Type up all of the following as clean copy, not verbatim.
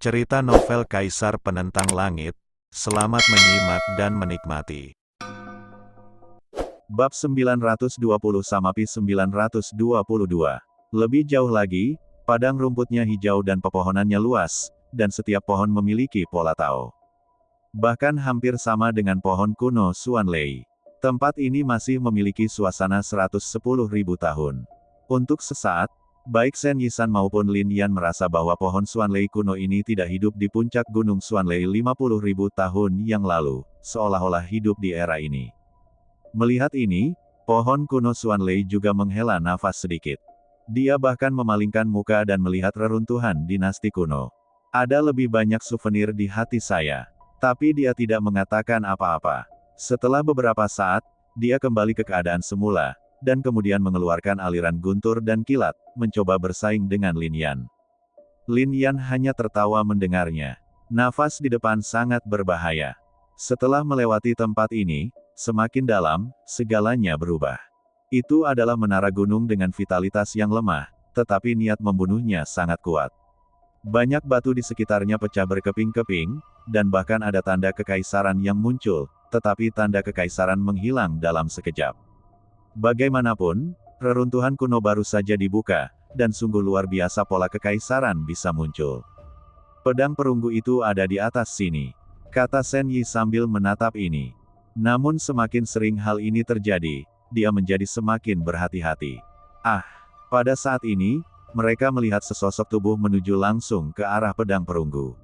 Cerita novel Kaisar Penentang Langit. Selamat menyimak dan menikmati. Bab 920-922. Lebih jauh lagi, padang rumputnya hijau dan pepohonannya luas, dan setiap pohon memiliki pola tao. Bahkan hampir sama dengan pohon kuno Xuanlei. Tempat ini masih memiliki suasana 110.000 tahun. Untuk sesaat, baik Shen Yisan maupun Lin Yan merasa bahwa pohon Xuanlei kuno ini tidak hidup di puncak gunung Xuanlei 50.000 tahun yang lalu, seolah-olah hidup di era ini. Melihat ini, pohon kuno Xuanlei juga menghela nafas sedikit. Dia bahkan memalingkan muka dan melihat reruntuhan dinasti kuno. Ada lebih banyak souvenir di hati saya. Tapi dia tidak mengatakan apa-apa. Setelah beberapa saat, dia kembali ke keadaan semula, dan kemudian mengeluarkan aliran guntur dan kilat, mencoba bersaing dengan Lin Yan. Lin Yan hanya tertawa mendengarnya. Nafas di depan sangat berbahaya. Setelah melewati tempat ini, semakin dalam, segalanya berubah. Itu adalah menara gunung dengan vitalitas yang lemah, tetapi niat membunuhnya sangat kuat. Banyak batu di sekitarnya pecah berkeping-keping, dan bahkan ada tanda kekaisaran yang muncul, tetapi tanda kekaisaran menghilang dalam sekejap. Bagaimanapun, reruntuhan kuno baru saja dibuka, dan sungguh luar biasa pola kekaisaran bisa muncul. Pedang perunggu itu ada di atas sini, kata Shen Yi sambil menatap ini. Namun semakin sering hal ini terjadi, dia menjadi semakin berhati-hati. Pada saat ini, mereka melihat sesosok tubuh menuju langsung ke arah pedang perunggu.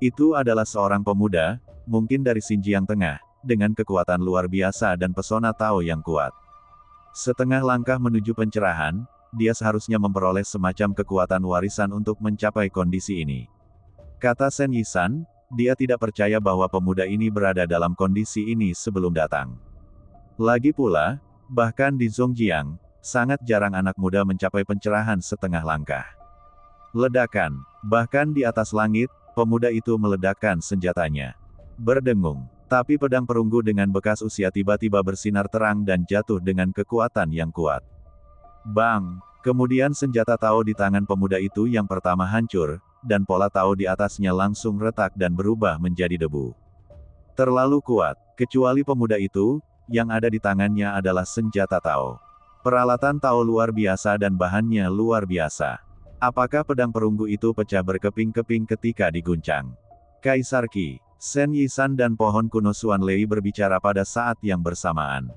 Itu adalah seorang pemuda, mungkin dari Xinjiang Tengah, dengan kekuatan luar biasa dan pesona Tao yang kuat. Setengah langkah menuju pencerahan, dia seharusnya memperoleh semacam kekuatan warisan untuk mencapai kondisi ini. Kata Shen Yisan, dia tidak percaya bahwa pemuda ini berada dalam kondisi ini sebelum datang. Lagi pula, bahkan di Zhongjiang, sangat jarang anak muda mencapai pencerahan setengah langkah. Ledakan, bahkan di atas langit, pemuda itu meledakkan senjatanya. Berdengung, tapi pedang perunggu dengan bekas usia tiba-tiba bersinar terang dan jatuh dengan kekuatan yang kuat. Bang! Kemudian senjata Tao di tangan pemuda itu yang pertama hancur, dan pola Tao di atasnya langsung retak dan berubah menjadi debu. Terlalu kuat, kecuali pemuda itu, yang ada di tangannya adalah senjata Tao. Peralatan Tao luar biasa dan bahannya luar biasa. Apakah pedang perunggu itu pecah berkeping-keping ketika diguncang? Kaisar Qi, Shen Yisan dan pohon kuno Xuanlei berbicara pada saat yang bersamaan.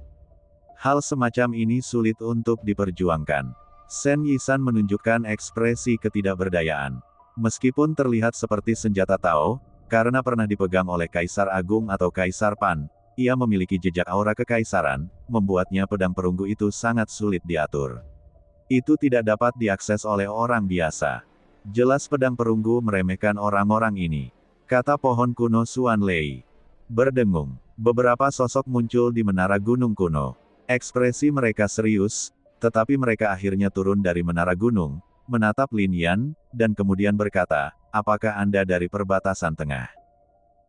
Hal semacam ini sulit untuk diperjuangkan. Shen Yisan menunjukkan ekspresi ketidakberdayaan. Meskipun terlihat seperti senjata Tao, karena pernah dipegang oleh Kaisar Agung atau Kaisar Pan, ia memiliki jejak aura kekaisaran, membuatnya pedang perunggu itu sangat sulit diatur. Itu tidak dapat diakses oleh orang biasa. Jelas pedang perunggu meremehkan orang-orang ini, kata pohon kuno Xuanlei. Berdengung, beberapa sosok muncul di menara gunung kuno. Ekspresi mereka serius, tetapi mereka akhirnya turun dari menara gunung, menatap Lin Yan, dan kemudian berkata, "Apakah Anda dari perbatasan tengah?"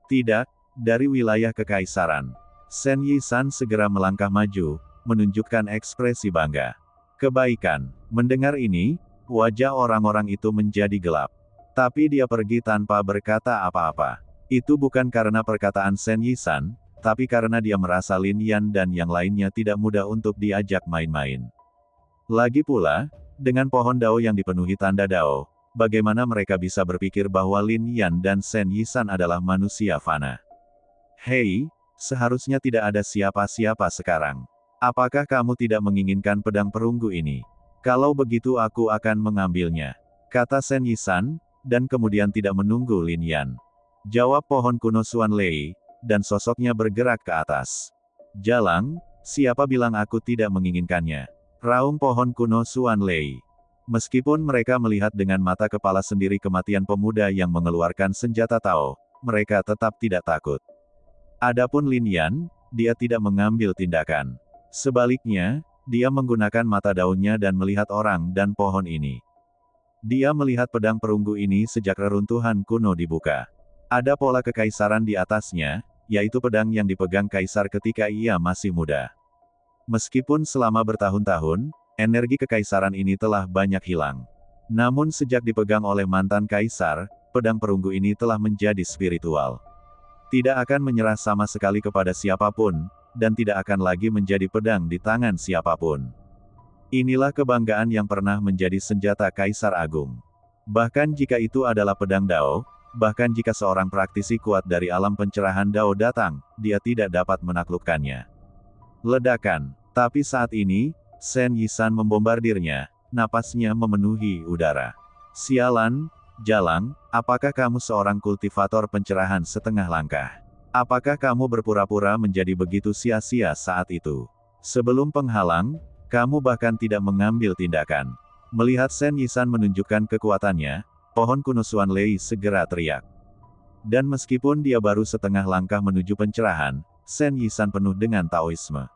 "Tidak, dari wilayah kekaisaran." Shen Yisan segera melangkah maju, menunjukkan ekspresi bangga. Kebaikan. Mendengar ini, wajah orang-orang itu menjadi gelap. Tapi dia pergi tanpa berkata apa-apa. Itu bukan karena perkataan Shen Yisan, tapi karena dia merasa Lin Yan dan yang lainnya tidak mudah untuk diajak main-main. Lagi pula, dengan pohon Dao yang dipenuhi tanda Dao, bagaimana mereka bisa berpikir bahwa Lin Yan dan Shen Yisan adalah manusia fana? Hei, seharusnya tidak ada siapa-siapa sekarang. Apakah kamu tidak menginginkan pedang perunggu ini? Kalau begitu aku akan mengambilnya, kata Shen Yisan, dan kemudian tidak menunggu Lin Yan. Jawab pohon kuno Xuanlei, dan sosoknya bergerak ke atas. Jalang, siapa bilang aku tidak menginginkannya? Raung pohon kuno Xuanlei. Meskipun mereka melihat dengan mata kepala sendiri kematian pemuda yang mengeluarkan senjata Tao, mereka tetap tidak takut. Adapun Lin Yan, dia tidak mengambil tindakan. Sebaliknya, dia menggunakan mata daunnya dan melihat orang dan pohon ini. Dia melihat pedang perunggu ini sejak reruntuhan kuno dibuka. Ada pola kekaisaran di atasnya, yaitu pedang yang dipegang kaisar ketika ia masih muda. Meskipun selama bertahun-tahun, energi kekaisaran ini telah banyak hilang. Namun sejak dipegang oleh mantan kaisar, pedang perunggu ini telah menjadi spiritual. Tidak akan menyerah sama sekali kepada siapapun, dan tidak akan lagi menjadi pedang di tangan siapapun. Inilah kebanggaan yang pernah menjadi senjata Kaisar Agung. Bahkan jika itu adalah pedang Dao, bahkan jika seorang praktisi kuat dari alam pencerahan Dao datang, dia tidak dapat menaklukkannya. Ledakan. Tapi saat ini, Shen Yisan membombardirnya, napasnya memenuhi udara. Sialan, Jalang, apakah kamu seorang kultivator pencerahan setengah langkah? Apakah kamu berpura-pura menjadi begitu sia-sia saat itu? Sebelum penghalang, kamu bahkan tidak mengambil tindakan. Melihat Shen Yisan menunjukkan kekuatannya, pohon kuno Xuan Lei segera teriak. Dan meskipun dia baru setengah langkah menuju pencerahan, Shen Yisan penuh dengan Taoisme.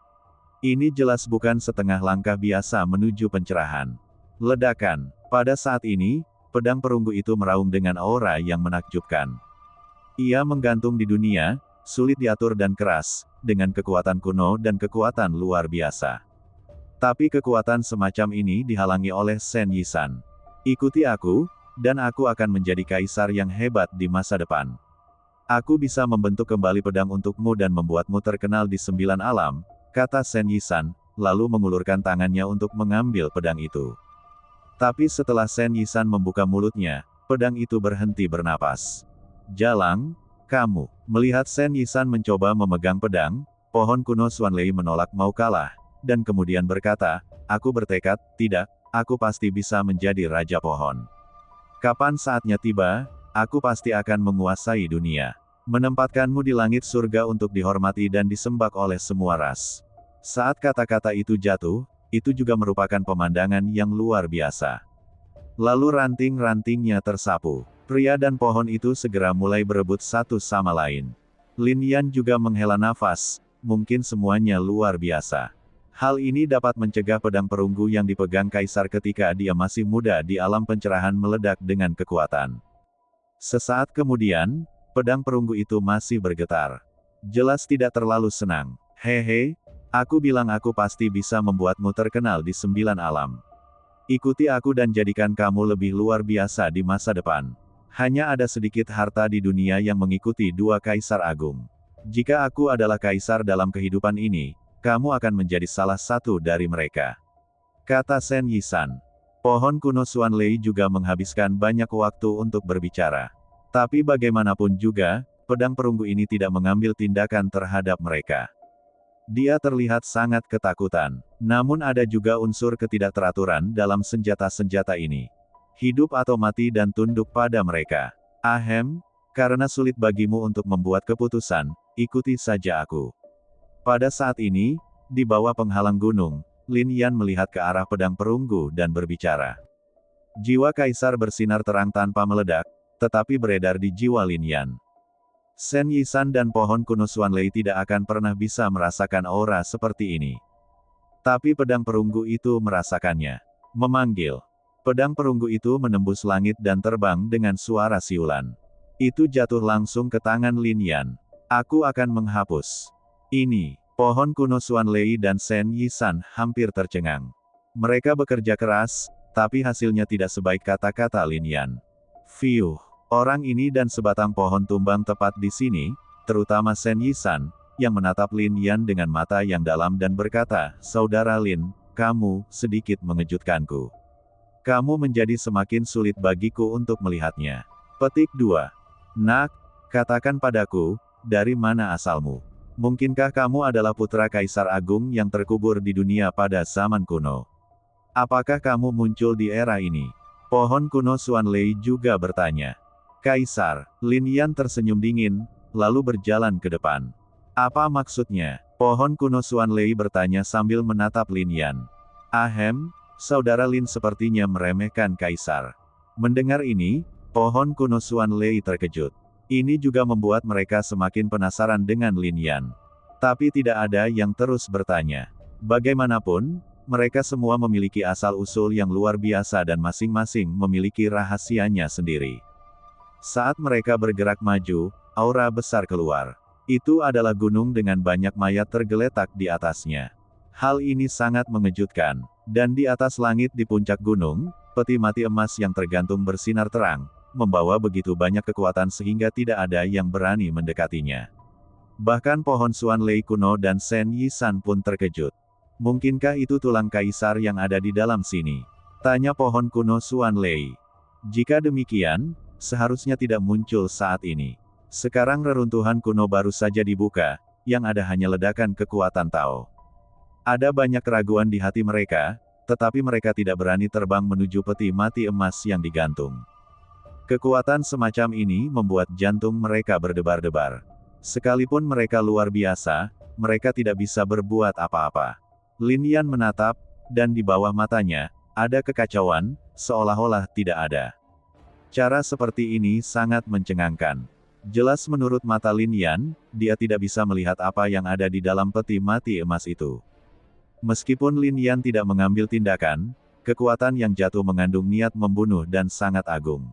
Ini jelas bukan setengah langkah biasa menuju pencerahan. Ledakan. Pada saat ini, pedang perunggu itu meraung dengan aura yang menakjubkan. Ia menggantung di dunia, sulit diatur dan keras, dengan kekuatan kuno dan kekuatan luar biasa. Tapi kekuatan semacam ini dihalangi oleh Shen Yisan. Ikuti aku, dan aku akan menjadi kaisar yang hebat di masa depan. Aku bisa membentuk kembali pedang untukmu dan membuatmu terkenal di 9 alam, kata Shen Yisan, lalu mengulurkan tangannya untuk mengambil pedang itu. Tapi setelah Shen Yisan membuka mulutnya, pedang itu berhenti bernapas. Jalang, kamu. Melihat Shen Yisan mencoba memegang pedang, pohon kuno Xuan Lei menolak mau kalah, dan kemudian berkata, aku bertekad, tidak, aku pasti bisa menjadi raja pohon. Kapan saatnya tiba, aku pasti akan menguasai dunia. Menempatkanmu di langit surga untuk dihormati dan disembah oleh semua ras. Saat kata-kata itu jatuh, itu juga merupakan pemandangan yang luar biasa. Lalu ranting-rantingnya tersapu. Pria dan pohon itu segera mulai berebut satu sama lain. Lin Yan juga menghela nafas, mungkin semuanya luar biasa. Hal ini dapat mencegah pedang perunggu yang dipegang kaisar ketika dia masih muda di alam pencerahan meledak dengan kekuatan. Sesaat kemudian, pedang perunggu itu masih bergetar. Jelas tidak terlalu senang. Hehe, aku bilang aku pasti bisa membuatmu terkenal di 9 alam. Ikuti aku dan jadikan kamu lebih luar biasa di masa depan. Hanya ada sedikit harta di dunia yang mengikuti 2 kaisar agung. Jika aku adalah kaisar dalam kehidupan ini, kamu akan menjadi salah satu dari mereka. Kata Shen Yisan. Pohon kuno Xuan Lei juga menghabiskan banyak waktu untuk berbicara. Tapi bagaimanapun juga, pedang perunggu ini tidak mengambil tindakan terhadap mereka. Dia terlihat sangat ketakutan. Namun ada juga unsur ketidakteraturan dalam senjata-senjata ini. Hidup atau mati dan tunduk pada mereka. Ahem, karena sulit bagimu untuk membuat keputusan, ikuti saja aku. Pada saat ini, di bawah penghalang gunung, Lin Yan melihat ke arah pedang perunggu dan berbicara. Jiwa kaisar bersinar terang tanpa meledak, tetapi beredar di jiwa Lin Yan. Shen Yisan dan pohon kuno Xuan Lei tidak akan pernah bisa merasakan aura seperti ini. Tapi pedang perunggu itu merasakannya. Memanggil. Pedang perunggu itu menembus langit dan terbang dengan suara siulan. Itu jatuh langsung ke tangan Lin Yan. Aku akan menghapus. Ini. Pohon kuno Xuan Lei dan Shen Yisan hampir tercengang. Mereka bekerja keras, tapi hasilnya tidak sebaik kata-kata Lin Yan. Fiuh. Orang ini dan sebatang pohon tumbang tepat di sini, terutama Shen Yisan, yang menatap Lin Yan dengan mata yang dalam dan berkata, Saudara Lin, kamu, sedikit mengejutkanku. Kamu menjadi semakin sulit bagiku untuk melihatnya. Petik 2. Nak, katakan padaku, dari mana asalmu? Mungkinkah kamu adalah putra Kaisar Agung yang terkubur di dunia pada zaman kuno? Apakah kamu muncul di era ini? Pohon kuno Xuan Lei juga bertanya. Kaisar, Lin Yan tersenyum dingin, lalu berjalan ke depan. Apa maksudnya? Pohon kuno Xuan Lei bertanya sambil menatap Lin Yan. Ahem, saudara Lin sepertinya meremehkan Kaisar. Mendengar ini, pohon kuno Xuan Lei terkejut. Ini juga membuat mereka semakin penasaran dengan Lin Yan. Tapi tidak ada yang terus bertanya. Bagaimanapun, mereka semua memiliki asal-usul yang luar biasa dan masing-masing memiliki rahasianya sendiri. Saat mereka bergerak maju, aura besar keluar. Itu adalah gunung dengan banyak mayat tergeletak di atasnya. Hal ini sangat mengejutkan. Dan di atas langit di puncak gunung, peti mati emas yang tergantung bersinar terang, membawa begitu banyak kekuatan sehingga tidak ada yang berani mendekatinya. Bahkan pohon Xuan Lei kuno dan Shen Yisan pun terkejut. Mungkinkah itu tulang kaisar yang ada di dalam sini? Tanya pohon kuno Xuan Lei. Jika demikian, seharusnya tidak muncul saat ini. Sekarang reruntuhan kuno baru saja dibuka, yang ada hanya ledakan kekuatan Tao. Ada banyak keraguan di hati mereka, tetapi mereka tidak berani terbang menuju peti mati emas yang digantung. Kekuatan semacam ini membuat jantung mereka berdebar-debar. Sekalipun mereka luar biasa, mereka tidak bisa berbuat apa-apa. Lin Yan menatap, dan di bawah matanya, ada kekacauan, seolah-olah tidak ada. Cara seperti ini sangat mencengangkan. Jelas menurut mata Lin Yan, dia tidak bisa melihat apa yang ada di dalam peti mati emas itu. Meskipun Lin Yan tidak mengambil tindakan, kekuatan yang jatuh mengandung niat membunuh dan sangat agung.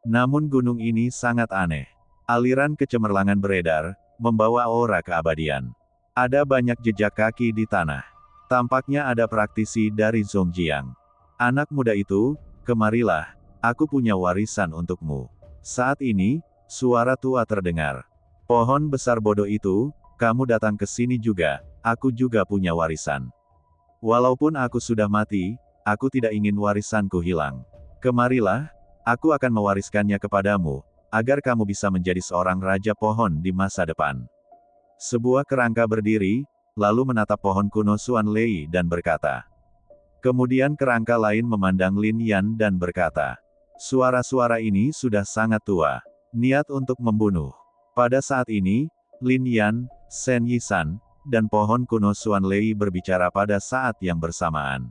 Namun gunung ini sangat aneh. Aliran kecemerlangan beredar, membawa aura keabadian. Ada banyak jejak kaki di tanah. Tampaknya ada praktisi dari Zhongjiang. Anak muda itu, kemarilah, aku punya warisan untukmu. Saat ini, suara tua terdengar. Pohon besar bodoh itu, kamu datang ke sini juga, aku juga punya warisan. Walaupun aku sudah mati, aku tidak ingin warisanku hilang. Kemarilah, aku akan mewariskannya kepadamu, agar kamu bisa menjadi seorang raja pohon di masa depan. Sebuah kerangka berdiri, lalu menatap pohon kuno Xuan Lei dan berkata. Kemudian kerangka lain memandang Lin Yan dan berkata, suara-suara ini sudah sangat tua, niat untuk membunuh. Pada saat ini, Lin Yan, Shen Yisan, dan pohon kuno Xuan Lei berbicara pada saat yang bersamaan.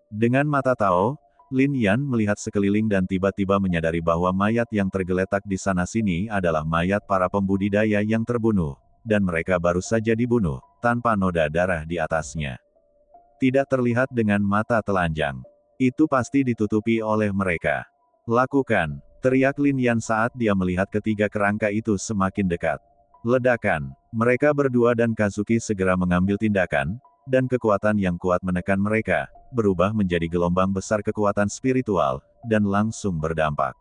Dengan mata Tao, Lin Yan melihat sekeliling dan tiba-tiba menyadari bahwa mayat yang tergeletak di sana-sini adalah mayat para pembudidaya yang terbunuh, dan mereka baru saja dibunuh, tanpa noda darah di atasnya. Tidak terlihat dengan mata telanjang. Itu pasti ditutupi oleh mereka. Lakukan, teriak Lin Yan saat dia melihat ketiga kerangka itu semakin dekat. Ledakan, mereka berdua dan Kazuki segera mengambil tindakan, dan kekuatan yang kuat menekan mereka, berubah menjadi gelombang besar kekuatan spiritual, dan langsung berdampak.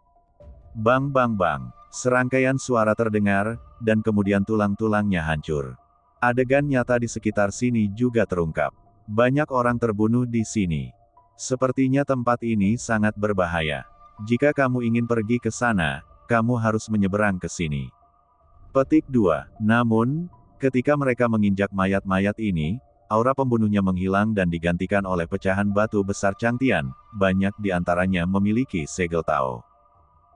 Bang bang bang, serangkaian suara terdengar, dan kemudian tulang-tulangnya hancur. Adegan nyata di sekitar sini juga terungkap. Banyak orang terbunuh di sini. Sepertinya tempat ini sangat berbahaya. Jika kamu ingin pergi ke sana, kamu harus menyeberang ke sini. Petik 2. Namun, ketika mereka menginjak mayat-mayat ini, aura pembunuhnya menghilang dan digantikan oleh pecahan batu besar Changtian, banyak di antaranya memiliki segel Tao.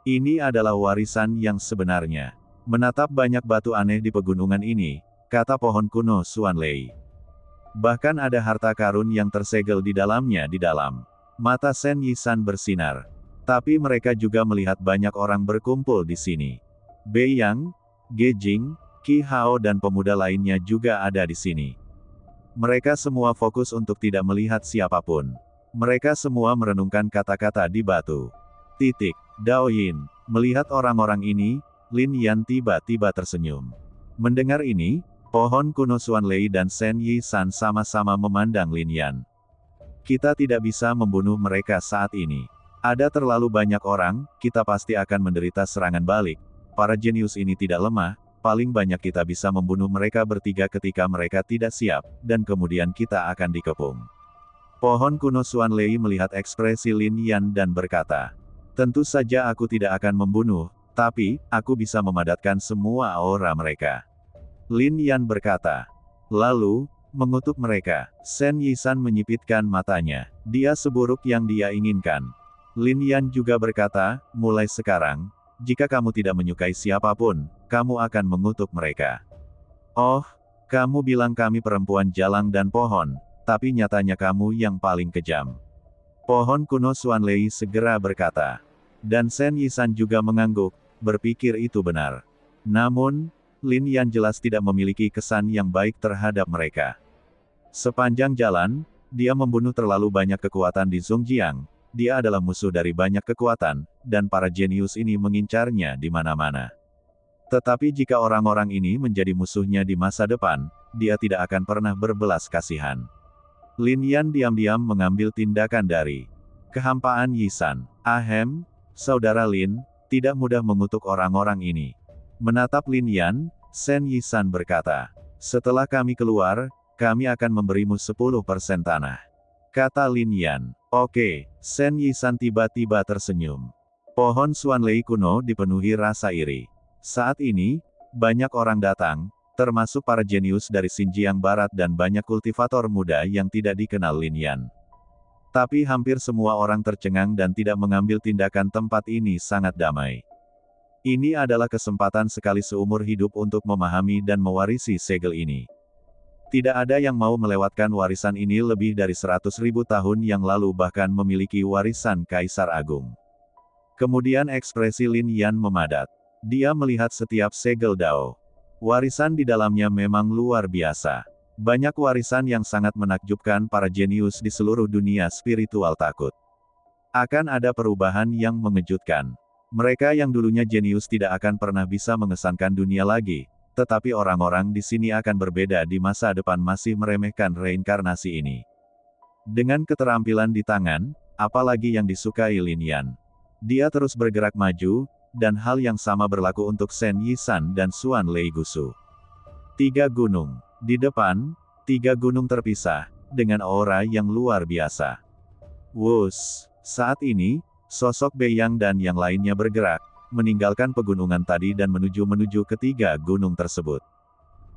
Ini adalah warisan yang sebenarnya. Menatap banyak batu aneh di pegunungan ini, kata pohon kuno Xuan Lei. Bahkan ada harta karun yang tersegel di dalamnya di dalam. Mata Shen Yisan bersinar. Tapi mereka juga melihat banyak orang berkumpul di sini. Bei Yang, Ge Jing, Qi Hao dan pemuda lainnya juga ada di sini. Mereka semua fokus untuk tidak melihat siapapun. Mereka semua merenungkan kata-kata di batu. Titik. Dao Yin. Melihat orang-orang ini, Lin Yan tiba-tiba tersenyum. Mendengar ini, pohon kuno Xuan Lei dan Shen Yisan sama-sama memandang Lin Yan. Kita tidak bisa membunuh mereka saat ini. Ada terlalu banyak orang, kita pasti akan menderita serangan balik. Para jenius ini tidak lemah. Paling banyak kita bisa membunuh mereka bertiga ketika mereka tidak siap, dan kemudian kita akan dikepung. Pohon kuno Xuan Lei melihat ekspresi Lin Yan dan berkata, tentu saja aku tidak akan membunuh, tapi, aku bisa memadatkan semua aura mereka. Lin Yan berkata. Lalu, mengutuk mereka. Shen Yisan menyipitkan matanya. Dia seburuk yang dia inginkan. Lin Yan juga berkata, mulai sekarang, jika kamu tidak menyukai siapapun, kamu akan mengutuk mereka. Oh, kamu bilang kami perempuan jalang dan pohon, tapi nyatanya kamu yang paling kejam. Pohon kuno Xuan Lei segera berkata. Dan Shen Yisan juga mengangguk, berpikir itu benar. Namun, Lin Yan jelas tidak memiliki kesan yang baik terhadap mereka. Sepanjang jalan, dia membunuh terlalu banyak kekuatan di Zhongjiang. Dia adalah musuh dari banyak kekuatan, dan para jenius ini mengincarnya di mana-mana. Tetapi jika orang-orang ini menjadi musuhnya di masa depan, dia tidak akan pernah berbelas kasihan. Lin Yan diam-diam mengambil tindakan dari kehampaan Yisan. Ahem, saudara Lin, tidak mudah mengutuk orang-orang ini. Menatap Lin Yan, Shen Yisan berkata, "Setelah kami keluar, kami akan memberimu 10% tanah." Kata Lin Yan. "Oke." Shen Yisan tiba-tiba tersenyum. Pohon Xuanlei kuno dipenuhi rasa iri. Saat ini, banyak orang datang, termasuk para jenius dari Xinjiang Barat dan banyak kultivator muda yang tidak dikenal Lin Yan. Tapi hampir semua orang tercengang dan tidak mengambil tindakan. Tempat ini sangat damai. Ini adalah kesempatan sekali seumur hidup untuk memahami dan mewarisi segel ini. Tidak ada yang mau melewatkan warisan ini lebih dari 100.000 tahun yang lalu, bahkan memiliki warisan Kaisar Agung. Kemudian ekspresi Lin Yan memadat. Dia melihat setiap segel Dao. Warisan di dalamnya memang luar biasa. Banyak warisan yang sangat menakjubkan. Para jenius di seluruh dunia spiritual takut. Akan ada perubahan yang mengejutkan. Mereka yang dulunya jenius tidak akan pernah bisa mengesankan dunia lagi. Tetapi orang-orang di sini akan berbeda di masa depan, masih meremehkan reinkarnasi ini. Dengan keterampilan di tangan, apalagi yang disukai Lin Yan. Dia terus bergerak maju, dan hal yang sama berlaku untuk Shen Yisan dan Xuanlei Gusu. 3 gunung. Di depan, 3 gunung terpisah, dengan aura yang luar biasa. Wus! Saat ini, sosok Beiyang dan yang lainnya bergerak, meninggalkan pegunungan tadi dan menuju ketiga gunung tersebut.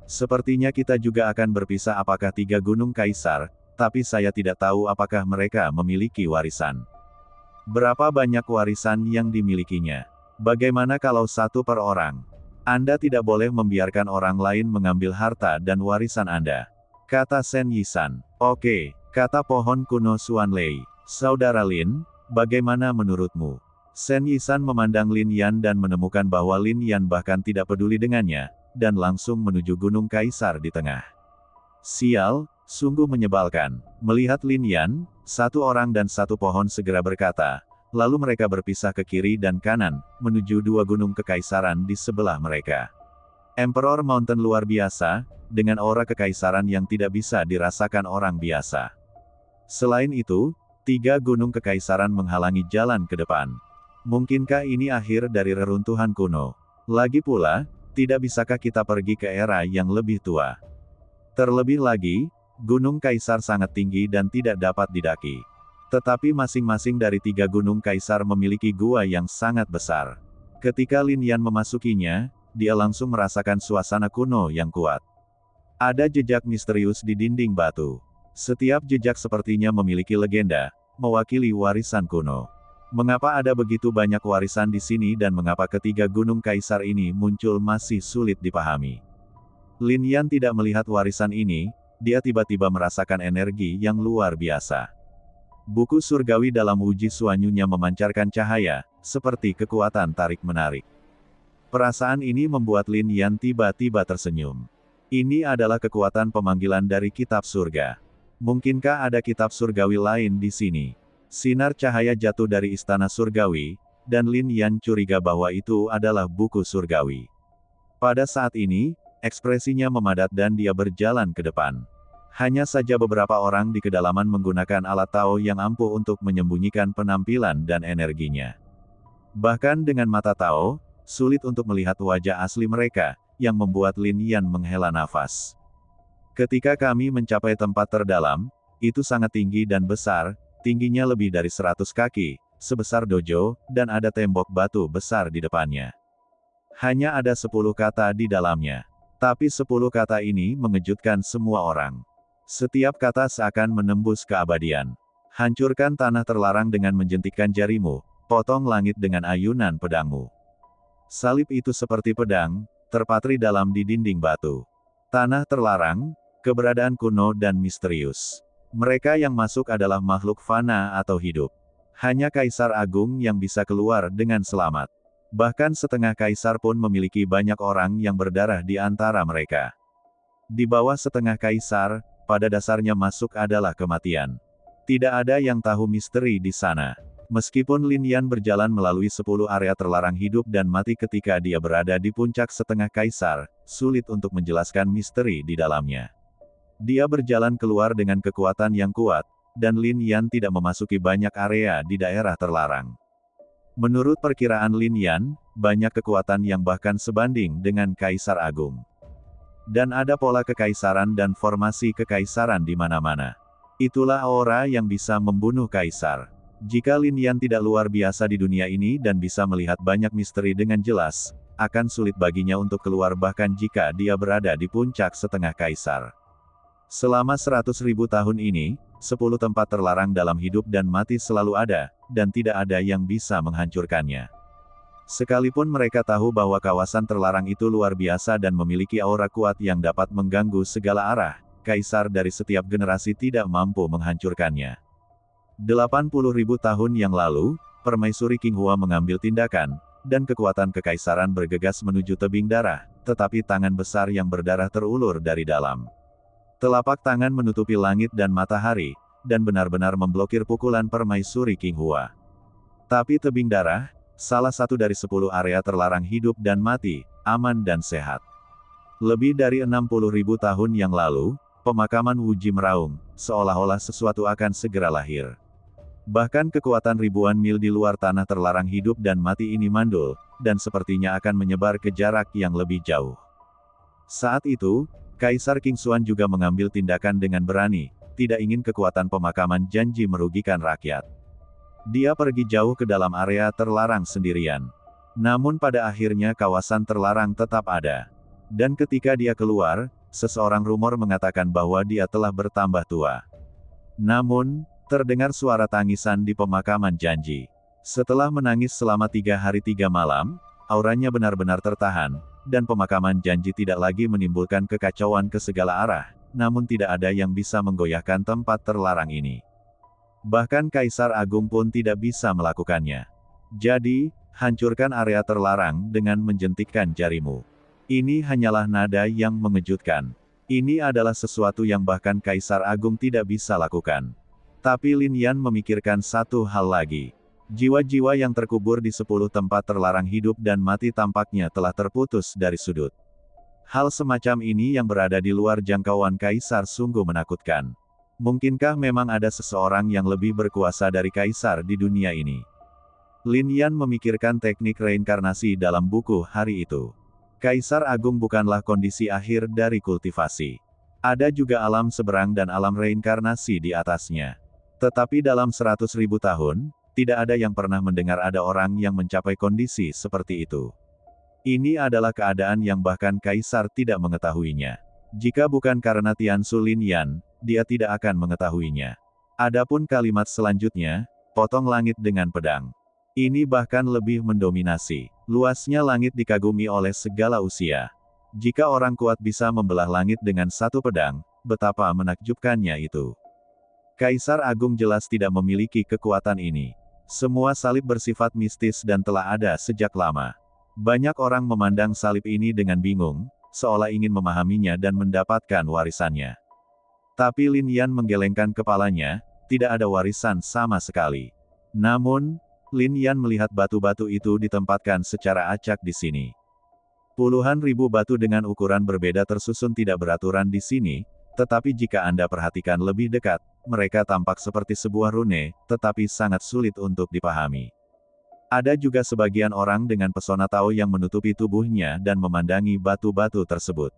Sepertinya kita juga akan berpisah. Apakah 3 gunung kaisar, tapi saya tidak tahu apakah mereka memiliki warisan. Berapa banyak warisan yang dimilikinya? Bagaimana kalau 1 per orang? Anda tidak boleh membiarkan orang lain mengambil harta dan warisan Anda. Kata Shen Yisan. Oke, kata pohon kuno Xuanlei. Saudara Lin, bagaimana menurutmu? Shen Yisan memandang Lin Yan dan menemukan bahwa Lin Yan bahkan tidak peduli dengannya, dan langsung menuju gunung kaisar di tengah. Sial, sungguh menyebalkan. Melihat Lin Yan, 1 orang dan 1 pohon segera berkata, lalu mereka berpisah ke kiri dan kanan, menuju 2 gunung kekaisaran di sebelah mereka. Emperor Mountain luar biasa, dengan aura kekaisaran yang tidak bisa dirasakan orang biasa. Selain itu, 3 gunung kekaisaran menghalangi jalan ke depan. Mungkinkah ini akhir dari reruntuhan kuno? Lagi pula, tidak bisakah kita pergi ke era yang lebih tua? Terlebih lagi, gunung kaisar sangat tinggi dan tidak dapat didaki. Tetapi masing-masing dari 3 gunung kaisar memiliki gua yang sangat besar. Ketika Lin Yan memasukinya, dia langsung merasakan suasana kuno yang kuat. Ada jejak misterius di dinding batu. Setiap jejak sepertinya memiliki legenda, mewakili warisan kuno. Mengapa ada begitu banyak warisan di sini dan mengapa ketiga gunung kaisar ini muncul masih sulit dipahami. Lin Yan tidak melihat warisan ini, dia tiba-tiba merasakan energi yang luar biasa. Buku surgawi dalam uji suanyunya memancarkan cahaya, seperti kekuatan tarik-menarik. Perasaan ini membuat Lin Yan tiba-tiba tersenyum. Ini adalah kekuatan pemanggilan dari kitab surga. Mungkinkah ada kitab surgawi lain di sini? Sinar cahaya jatuh dari istana surgawi, dan Lin Yan curiga bahwa itu adalah buku surgawi. Pada saat ini, ekspresinya memadat dan dia berjalan ke depan. Hanya saja beberapa orang di kedalaman menggunakan alat Tao yang ampuh untuk menyembunyikan penampilan dan energinya. Bahkan dengan mata Tao, sulit untuk melihat wajah asli mereka, yang membuat Lin Yan menghela nafas. Ketika kami mencapai tempat terdalam, itu sangat tinggi dan besar, tingginya lebih dari 100 kaki, sebesar dojo, dan ada tembok batu besar di depannya. Hanya ada 10 kata di dalamnya. Tapi 10 kata ini mengejutkan semua orang. Setiap kata seakan menembus keabadian. Hancurkan tanah terlarang dengan menjentikkan jarimu, potong langit dengan ayunan pedangmu. Salib itu seperti pedang, terpatri dalam di dinding batu. Tanah terlarang, keberadaan kuno dan misterius. Mereka yang masuk adalah makhluk fana atau hidup. Hanya Kaisar Agung yang bisa keluar dengan selamat. Bahkan setengah kaisar pun memiliki banyak orang yang berdarah di antara mereka. Di bawah setengah kaisar, pada dasarnya masuk adalah kematian. Tidak ada yang tahu misteri di sana. Meskipun Lin Yan berjalan melalui 10 area terlarang hidup dan mati ketika dia berada di puncak setengah kaisar, sulit untuk menjelaskan misteri di dalamnya. Dia berjalan keluar dengan kekuatan yang kuat, dan Lin Yan tidak memasuki banyak area di daerah terlarang. Menurut perkiraan Lin Yan, banyak kekuatan yang bahkan sebanding dengan Kaisar Agung. Dan ada pola kekaisaran dan formasi kekaisaran di mana-mana. Itulah aura yang bisa membunuh kaisar. Jika Lin Yan tidak luar biasa di dunia ini dan bisa melihat banyak misteri dengan jelas, akan sulit baginya untuk keluar bahkan jika dia berada di puncak setengah kaisar. Selama 100.000 tahun ini, 10 tempat terlarang dalam hidup dan mati selalu ada, dan tidak ada yang bisa menghancurkannya. Sekalipun mereka tahu bahwa kawasan terlarang itu luar biasa dan memiliki aura kuat yang dapat mengganggu segala arah, kaisar dari setiap generasi tidak mampu menghancurkannya. 80.000 tahun yang lalu, permaisuri Qinghua mengambil tindakan, dan kekuatan kekaisaran bergegas menuju tebing darah, tetapi tangan besar yang berdarah terulur dari dalam. Telapak tangan menutupi langit dan matahari, dan benar-benar memblokir pukulan permaisuri Qinghua. Tapi tebing darah, salah satu dari 10 area terlarang hidup dan mati, aman dan sehat. Lebih dari 60.000 tahun yang lalu, pemakaman Wuji meraung, seolah-olah sesuatu akan segera lahir. Bahkan kekuatan ribuan mil di luar tanah terlarang hidup dan mati ini mandul, dan sepertinya akan menyebar ke jarak yang lebih jauh. Saat itu, Kaisar Qingxuan juga mengambil tindakan dengan berani, tidak ingin kekuatan pemakaman janji merugikan rakyat. Dia pergi jauh ke dalam area terlarang sendirian. Namun pada akhirnya kawasan terlarang tetap ada. Dan ketika dia keluar, seseorang rumor mengatakan bahwa dia telah bertambah tua. Namun, terdengar suara tangisan di pemakaman janji. Setelah menangis selama 3 hari 3 malam, auranya benar-benar tertahan, dan pemakaman janji tidak lagi menimbulkan kekacauan ke segala arah, namun tidak ada yang bisa menggoyahkan tempat terlarang ini. Bahkan Kaisar Agung pun tidak bisa melakukannya. Jadi, hancurkan area terlarang dengan menjentikkan jarimu. Ini hanyalah nada yang mengejutkan. Ini adalah sesuatu yang bahkan Kaisar Agung tidak bisa lakukan. Tapi Lin Yan memikirkan satu hal lagi. Jiwa-jiwa yang terkubur di 10 tempat terlarang hidup dan mati tampaknya telah terputus dari sudut. Hal semacam ini yang berada di luar jangkauan kaisar sungguh menakutkan. Mungkinkah memang ada seseorang yang lebih berkuasa dari kaisar di dunia ini? Lin Yan memikirkan teknik reinkarnasi dalam buku hari itu. Kaisar Agung bukanlah kondisi akhir dari kultivasi. Ada juga alam seberang dan alam reinkarnasi di atasnya. Tetapi dalam 100.000 tahun, tidak ada yang pernah mendengar ada orang yang mencapai kondisi seperti itu. Ini adalah keadaan yang bahkan kaisar tidak mengetahuinya. Jika bukan karena Tiansu Lin Yan, dia tidak akan mengetahuinya. Adapun kalimat selanjutnya, potong langit dengan pedang. Ini bahkan lebih mendominasi. Luasnya langit dikagumi oleh segala usia. Jika orang kuat bisa membelah langit dengan satu pedang, betapa menakjubkannya itu. Kaisar Agung jelas tidak memiliki kekuatan ini. Semua salib bersifat mistis dan telah ada sejak lama. Banyak orang memandang salib ini dengan bingung, seolah ingin memahaminya dan mendapatkan warisannya. Tapi Lin Yan menggelengkan kepalanya, tidak ada warisan sama sekali. Namun, Lin Yan melihat batu-batu itu ditempatkan secara acak di sini. Puluhan ribu batu dengan ukuran berbeda tersusun tidak beraturan di sini, tetapi jika Anda perhatikan lebih dekat, mereka tampak seperti sebuah rune, tetapi sangat sulit untuk dipahami. Ada juga sebagian orang dengan pesona Tao yang menutupi tubuhnya dan memandangi batu-batu tersebut.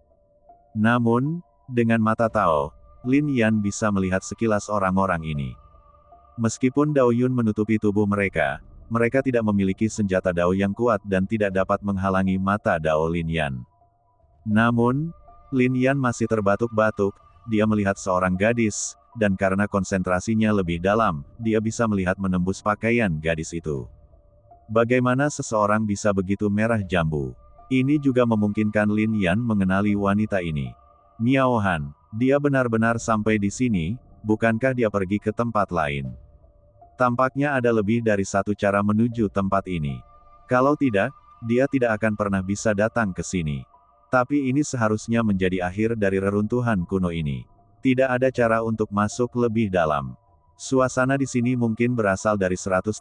Namun, dengan mata Tao, Lin Yan bisa melihat sekilas orang-orang ini. Meskipun Dao Yun menutupi tubuh mereka, mereka tidak memiliki senjata Dao yang kuat dan tidak dapat menghalangi mata Dao Lin Yan. Namun, Lin Yan masih terbatuk-batuk, dia melihat seorang gadis, dan karena konsentrasinya lebih dalam, dia bisa melihat menembus pakaian gadis itu. Bagaimana seseorang bisa begitu merah jambu? Ini juga memungkinkan Lin Yan mengenali wanita ini. Miao Han, dia benar-benar sampai di sini, bukankah dia pergi ke tempat lain? Tampaknya ada lebih dari satu cara menuju tempat ini. Kalau tidak, dia tidak akan pernah bisa datang ke sini. Tapi ini seharusnya menjadi akhir dari reruntuhan kuno ini. Tidak ada cara untuk masuk lebih dalam. Suasana di sini mungkin berasal dari 130.000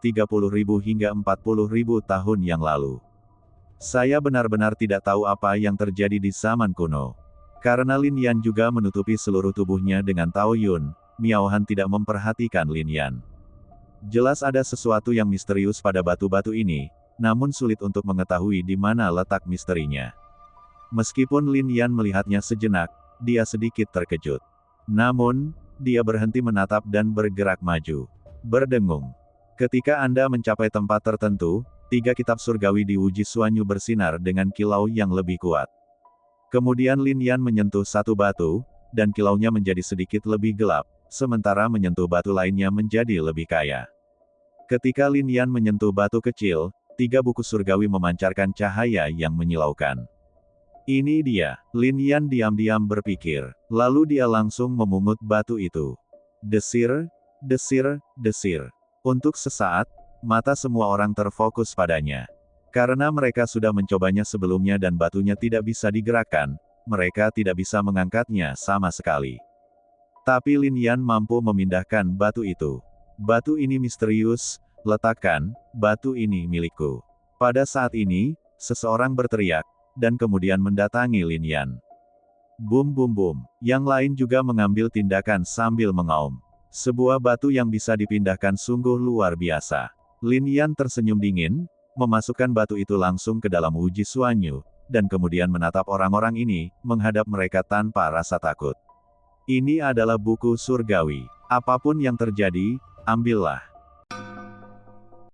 hingga 40.000 tahun yang lalu. Saya benar-benar tidak tahu apa yang terjadi di zaman kuno. Karena Lin Yan juga menutupi seluruh tubuhnya dengan Tao Yun, Miao Han tidak memperhatikan Lin Yan. Jelas ada sesuatu yang misterius pada batu-batu ini, namun sulit untuk mengetahui di mana letak misterinya. Meskipun Lin Yan melihatnya sejenak, dia sedikit terkejut. Namun, dia berhenti menatap dan bergerak maju. Berdengung. Ketika Anda mencapai tempat tertentu, 3 kitab surgawi di Wuji Suanyu bersinar dengan kilau yang lebih kuat. Kemudian Lin Yan menyentuh satu batu, dan kilaunya menjadi sedikit lebih gelap, sementara menyentuh batu lainnya menjadi lebih kaya. Ketika Lin Yan menyentuh batu kecil, 3 buku surgawi memancarkan cahaya yang menyilaukan. Ini dia, Lin Yan diam-diam berpikir, lalu dia langsung memungut batu itu. Desir, desir, desir. Untuk sesaat, mata semua orang terfokus padanya. Karena mereka sudah mencobanya sebelumnya dan batunya tidak bisa digerakkan, mereka tidak bisa mengangkatnya sama sekali. Tapi Lin Yan mampu memindahkan batu itu. Batu ini misterius, letakkan, batu ini milikku. Pada saat ini, seseorang berteriak, dan kemudian mendatangi Lin Yan. Bum bum bum. Yang lain juga mengambil tindakan sambil mengaum. Sebuah batu yang bisa dipindahkan sungguh luar biasa. Lin Yan tersenyum dingin, memasukkan batu itu langsung ke dalam Wuji Suanyu, dan kemudian menatap orang-orang ini, menghadap mereka tanpa rasa takut. Ini adalah buku surgawi. Apapun yang terjadi, ambillah.